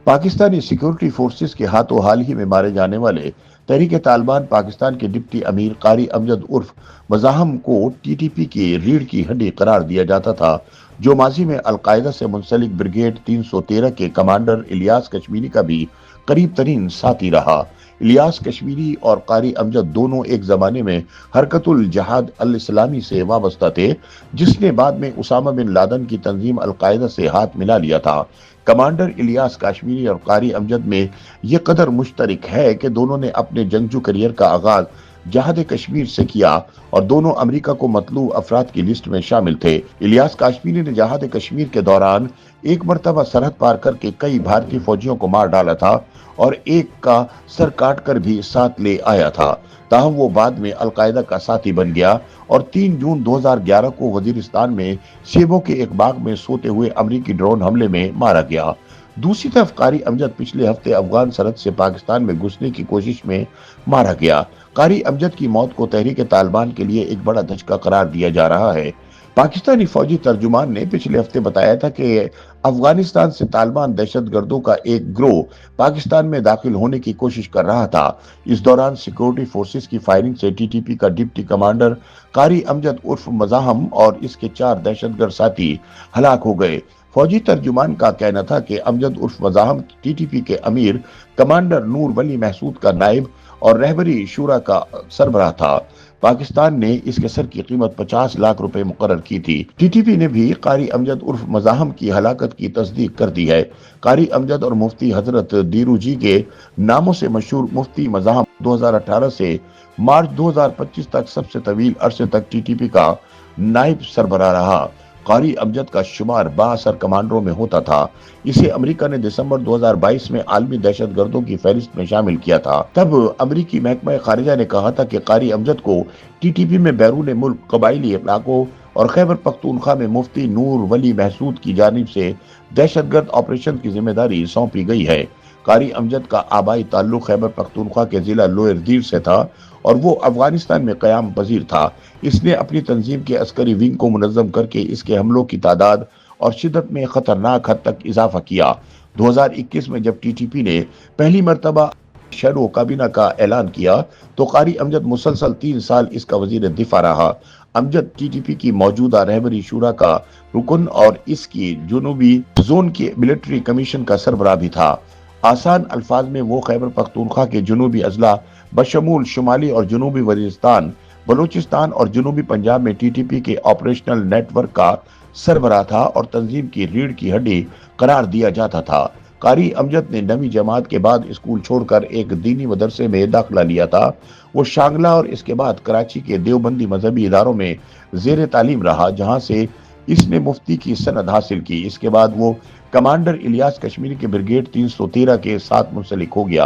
Pakistani security forces کے ہاتھوں حال ہی میں مارے جانے والے تحریک طالبان پاکستان کے ڈپٹی امیر قاری امجد عرف مزاحم کو ٹی ٹی پی کی ریڑھ کی ہڈی قرار دیا جاتا تھا، جو ماضی میں القاعدہ سے منسلک بریگیڈ 313 کے کمانڈر الیاس کشمیری کا بھی قریب ترین ساتھی رہا۔ الیاس کشمیری اور قاری امجد دونوں ایک زمانے میں حرکت الجہاد الاسلامی سے وابستہ تھے، جس نے بعد میں اسامہ بن لادن کی تنظیم القاعدہ سے ہاتھ ملا لیا تھا۔ کمانڈر الیاس کشمیری اور قاری امجد میں یہ قدر مشترک ہے کہ دونوں نے اپنے جنگجو کیریئر کا آغاز جہاد کشمیر سے کیا اور دونوں امریکہ کو مطلوع افراد کی لسٹ میں شامل تھے۔ الیاس کشمیری نے جہاد کشمیر کے دوران ایک مرتبہ سرحد پار کر کے کئی بھارتی فوجیوں کو مار ڈالا تھا اور ایک کا سر کاٹ کر بھی ساتھ لے آیا تھا، تاہم وہ بعد میں القاعدہ کا ساتھی بن گیا اور 3 جون 2011 کو وزیرستان میں سیبوں کے ایک باغ میں سوتے ہوئے امریکی ڈرون حملے میں مارا گیا۔ دوسری طرف قاری امجد پچھلے ہفتے افغان سرحد سے پاکستان میں گھسنے کی کوشش میں مارا گیا۔ قاری امجد کی موت کو تحریک طالبان کے لیے ایک بڑا دھچکا قرار دیا جا رہا ہے۔ پاکستانی فوجی ترجمان نے پچھلے ہفتے بتایا تھا کہ افغانستان سے طالبان دہشت گردوں کا ایک گروہ پاکستان میں داخل ہونے کی کوشش کر رہا تھا۔ اس دوران سیکورٹی فورسز کی فائرنگ سے ٹی ٹی پی کا ڈپٹی کمانڈر قاری امجد عرف مزاحم اور اس کے 4 دہشت گرد ساتھی ہلاک ہو گئے۔ فوجی ترجمان کا کہنا تھا کہ امجد عرف مزاحم ٹی ٹی پی کے امیر کمانڈر نور ولی محسود کا نائب اور رہبری شورا کا سربراہ تھا۔ پاکستان نے اس کے سر کی قیمت 50 لاکھ روپے مقرر کی تھی۔ ٹی ٹی پی نے بھی قاری امجد عرف مزاحم کی ہلاکت کی تصدیق کر دی ہے۔ قاری امجد اور مفتی حضرت دیرو جی کے ناموں سے مشہور مفتی مزاحم 2018 سے مارچ 2025 تک سب سے طویل عرصے تک ٹی ٹی پی کا نائب سربراہ رہا۔ قاری امجد کا شمار بااثر کمانڈروں میں ہوتا تھا۔ اسے امریکہ نے دسمبر 2022 میں عالمی دہشت گردوں کی فہرست میں شامل کیا تھا۔ تب امریکی محکمہ خارجہ نے کہا تھا کہ قاری امجد کو ٹی ٹی پی میں بیرون ملک قبائلی علاقوں اور خیبر پختونخوا میں مفتی نور ولی محسود کی جانب سے دہشت گرد آپریشن کی ذمہ داری سونپی گئی ہے۔ قاری امجد کا آبائی تعلق خیبر پختونخوا کے ضلع لوئر دیر سے تھا اور وہ افغانستان میں قیام پذیر تھا۔ اس نے اپنی تنظیم کے عسکری ونگ کو منظم کر کے اس کے حملوں کی تعداد اور شدت میں خطرناک حد تک اضافہ کیا۔ 2021 میں جب ٹی ٹی پی نے پہلی مرتبہ شیڈو کابینہ کا اعلان کیا تو قاری امجد مسلسل 3 سال اس کا وزیر دفاع رہا۔ امجد ٹی ٹی پی کی موجودہ رہبری شورا کا رکن اور اس کی جنوبی زون کے ملٹری کمیشن کا سربراہ بھی تھا۔ آسان الفاظ میں وہ خیبر پختونخوا کے جنوبی اضلاع بشمول شمالی اور جنوبی وزیرستان، بلوچستان اور جنوبی پنجاب میں ٹی ٹی پی کے آپریشنل نیٹ ورک کا سربراہ تھا اور تنظیم کی ریڑھ کی ہڈی قرار دیا جاتا تھا۔ قاری امجد نے 9ویں جماعت کے بعد اسکول چھوڑ کر ایک دینی مدرسے میں داخلہ لیا تھا۔ وہ شانگلہ اور اس کے بعد کراچی کے دیوبندی مذہبی اداروں میں زیر تعلیم رہا، جہاں سے اس نے مفتی کی سند حاصل کی۔ اس کے بعد وہ کمانڈر الیاس کشمیری کے بریگیڈ 313 کے ساتھ منسلک ہو گیا۔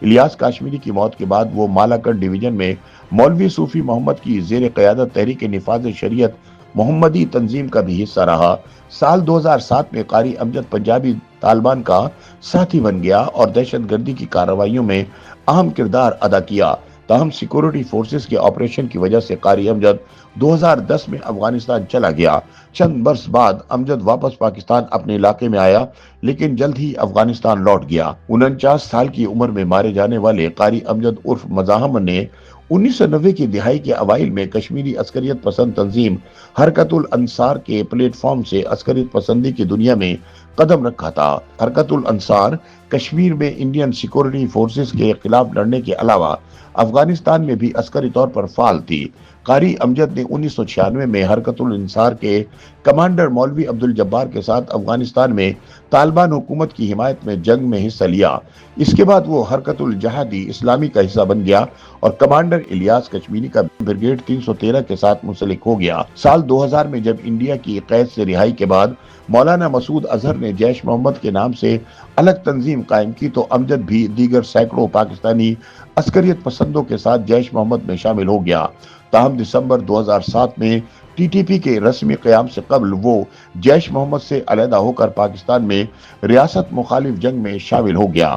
الیاس کشمیری کی موت کے بعد وہ مالاکنڈ ڈویژن میں مولوی صوفی محمد کی زیر قیادت تحریک نفاذ شریعت محمدی تنظیم کا بھی حصہ رہا۔ سال 2007 میں قاری امجد پنجابی طالبان کا ساتھی بن گیا اور دہشت گردی کی کارروائیوں میں اہم کردار ادا کیا۔ تاہم سیکورٹی فورسز کے آپریشن کی وجہ سے قاری امجد 2010 میں افغانستان چلا گیا۔ چند برس بعد امجد واپس پاکستان اپنے علاقے میں آیا لیکن جلد ہی افغانستان لوٹ گیا۔ 49 سال کی عمر میں مارے جانے والے قاری امجد عرف مزاحم نے 1990 کی دہائی کے اوائل میں کشمیری عسکریت پسند تنظیم حرکت الانصار کے پلیٹ فارم سے عسکریت پسندی کی دنیا میں قدم رکھا تھا۔ حرکت الانصار کشمیر میں انڈین سیکورٹی فورسز کے خلاف لڑنے کے علاوہ افغانستان میں بھی عسکری طور پر فعال تھی۔ قاری امجد نے 1996 میں حرکت الانصار کے کمانڈر مولوی عبدالجبار کے ساتھ افغانستان میں طالبان حکومت کی حمایت میں جنگ میں حصہ لیا۔ اس کے بعد وہ حرکت الجہادی اسلامی کا حصہ بن گیا اور کمانڈر الیاس کشمیری کا بریگیڈ 313 کے ساتھ منسلک ہو گیا۔ سال 2000 میں جب انڈیا کی قید سے رہائی کے بعد مولانا مسعود اظہر نے جیش محمد کے نام سے الگ تنظیم قائم کی تو امجد بھی دیگر سینکڑوں پاکستانی عسکریت پسندوں کے ساتھ جیش محمد میں شامل ہو گیا۔ تاہم دسمبر 2007 میں ٹی ٹی پی کے رسمی قیام سے قبل وہ جیش محمد سے علیحدہ ہو کر پاکستان میں ریاست مخالف جنگ میں شامل ہو گیا۔